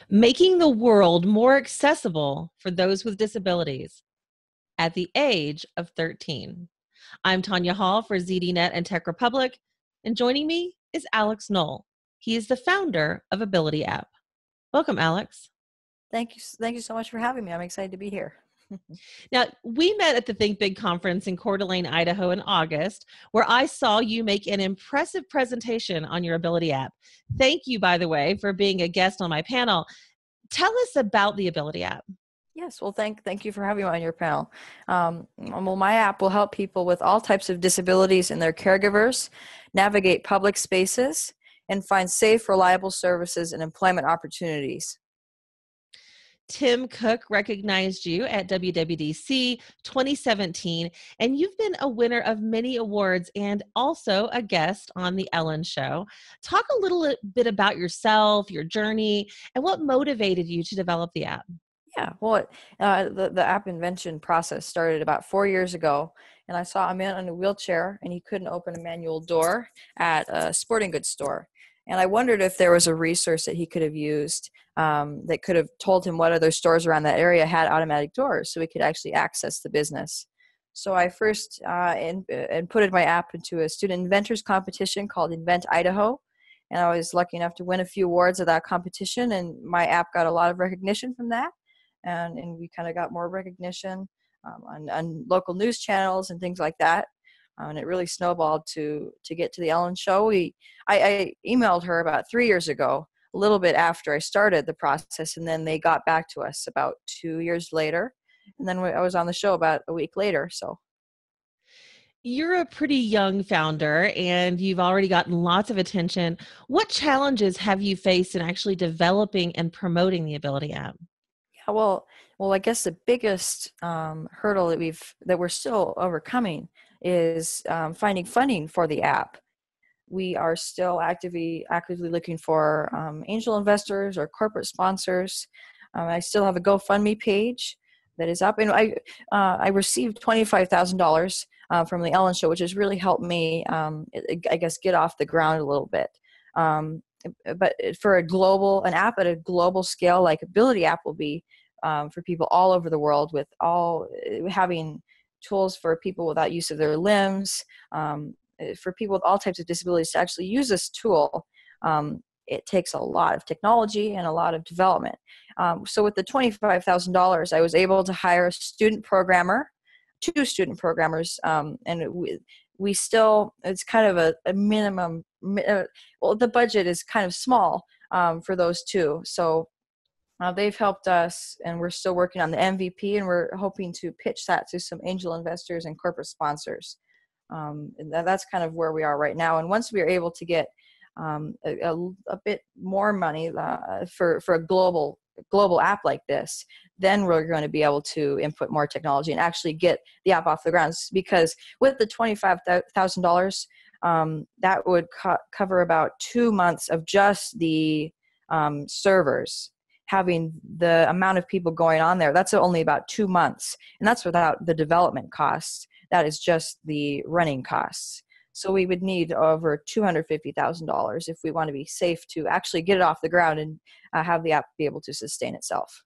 making the world more accessible for those with disabilities at the age of 13. I'm Tonya Hall for ZDNet and Tech Republic, and joining me is Alex Knoll. He is the founder of Ability App. Welcome, Alex. Thank you. Thank you so much for having me. I'm excited to be here. Now, we met at the Think Big conference in Coeur d'Alene, Idaho in August, where I saw you make an impressive presentation on your Ability App. Thank you, by the way, for being a guest on my panel. Tell us about the Ability App. Yes, well, thank you for having me on your panel. Well, my app will help people with all types of disabilities and their caregivers navigate public spaces and find safe, reliable services and employment opportunities. Tim Cook recognized you at WWDC 2017, and you've been a winner of many awards and also a guest on The Ellen Show. Talk a little bit about yourself, your journey, and what motivated you to develop the app. Yeah, well, the app invention process started about 4 years ago, and I saw a man in a wheelchair, and he couldn't open a manual door at a sporting goods store. And I wondered if there was a resource that he could have used that could have told him what other stores around that area had automatic doors so he could actually access the business. So I first inputted my app into a student inventors competition called Invent Idaho. And I was lucky enough to win a few awards at that competition, and my app got a lot of recognition from that. And we kind of got more recognition on local news channels and things like that. And it really snowballed to get to the Ellen Show. I emailed her about 3 years ago, a little bit after I started the process, and then they got back to us about 2 years later. And then I was on the show about a week later. So You're a pretty young founder and you've already gotten lots of attention. What challenges have you faced in actually developing and promoting the Ability App? yeah, I guess the biggest hurdle that we're still overcoming is finding funding for the app. We are still actively looking for angel investors or corporate sponsors. I still have a GoFundMe page that is up, and I received $25,000 from the Ellen Show, which has really helped me, I guess, get off the ground a little bit. But for an app at a global scale, like Ability App will be for people all over the world, with all having tools for people without use of their limbs, for people with all types of disabilities to actually use this tool. It takes a lot of technology and a lot of development. So with the $25,000, I was able to hire a student programmer, 2 student programmers, and we still, it's kind of a minimum, well, the budget is kind of small for those 2. So they've helped us, and we're still working on the MVP, and we're hoping to pitch that to some angel investors and corporate sponsors. And that's kind of where we are right now. And once we are able to get a bit more money for a global app like this, then we're going to be able to input more technology and actually get the app off the ground. Because with the $25,000, that would cover about 2 months of just the servers. Having the amount of people going on there, that's only about 2 months, and that's without the development costs. That is just the running costs. So we would need over $250,000 if we want to be safe to actually get it off the ground and have the app be able to sustain itself.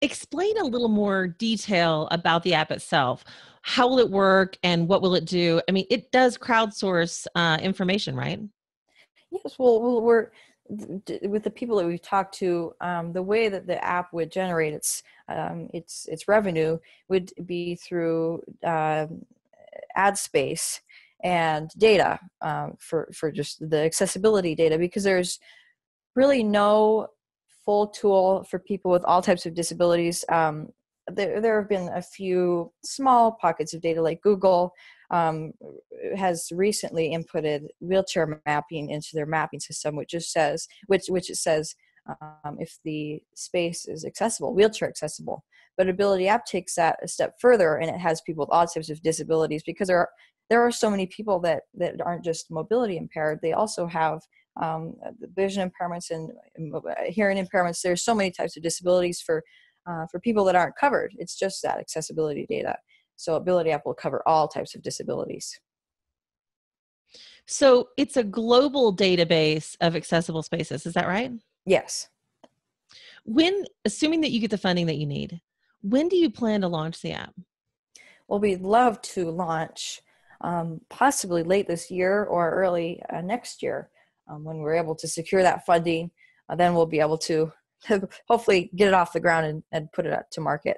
Explain a little more detail about the app itself. How will it work and what will it do? I mean, it does crowdsource information, right? Yes, well, we're with the people that we've talked to. The way that the app would generate its revenue would be through ad space and data for just the accessibility data, because there's really no full tool for people with all types of disabilities. There have been a few small pockets of data, like Google has recently inputted wheelchair mapping into their mapping system, which it says if the space is accessible, wheelchair accessible. But Ability App takes that a step further, and it has people with all types of disabilities, because there are so many people that aren't just mobility impaired. They also have vision impairments and hearing impairments. There's so many types of disabilities for people that aren't covered. It's just that accessibility data. So Ability App will cover all types of disabilities. So it's a global database of accessible spaces. Is that right? Yes. Assuming that you get the funding that you need, when do you plan to launch the app? Well, we'd love to launch possibly late this year or early next year. When we're able to secure that funding, then we'll be able to hopefully get it off the ground and put it out to market.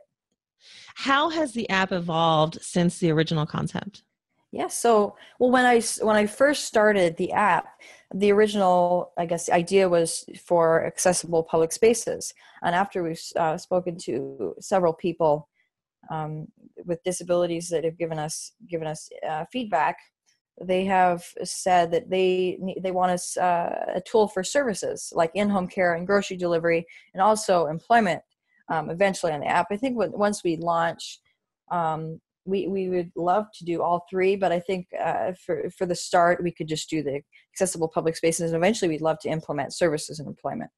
How has the app evolved since the original concept? Yes. So, well, when I first started the app, the original, I guess, idea was for accessible public spaces. And after we've spoken to several people with disabilities that have given us feedback, they have said that they want us a tool for services like in-home care and grocery delivery, and also employment eventually on the app. I think once we launch, we would love to do all three, but I think for the start, we could just do the accessible public spaces, and eventually we'd love to implement services and employment.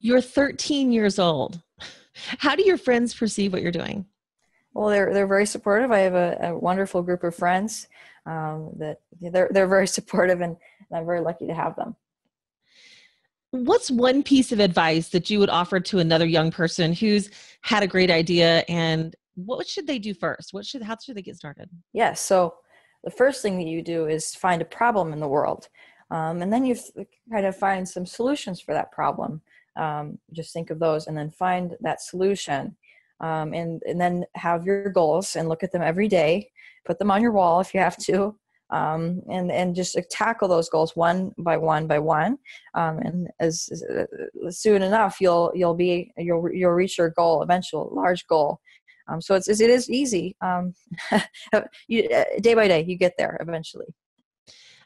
You're 13 years old. How do your friends perceive what you're doing? Well, they're very supportive. I have a wonderful group of friends that they're very supportive, and I'm very lucky to have them. What's one piece of advice that you would offer to another young person who's had a great idea, and what should they do first? How should they get started? Yes. So the first thing that you do is find a problem in the world. And then you kind of find some solutions for that problem. Just think of those and then find that solution. And then have your goals and look at them every day. Put them on your wall if you have to. And just tackle those goals one by one by one. And as soon enough, you'll reach your goal, eventual large goal. So it is easy. Day by day, you get there eventually.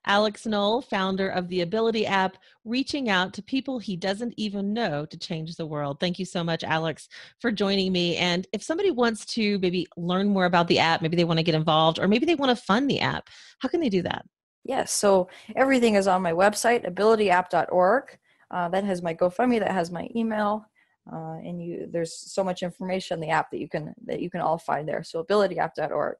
Alex Knoll, founder of the Ability app, reaching out to people he doesn't even know to change the world. Thank you so much, Alex, for joining me. And if somebody wants to maybe learn more about the app, maybe they want to get involved, or maybe they want to fund the app, how can they do that? Yes, so everything is on my website, abilityapp.org. That has my GoFundMe, that has my email. And there's so much information in the app that you can all find there. So abilityapp.org.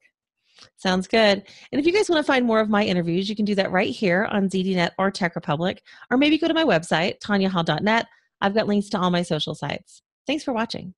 Sounds good. And if you guys want to find more of my interviews, you can do that right here on ZDNet or Tech Republic, or maybe go to my website, tonyahall.net. I've got links to all my social sites. Thanks for watching.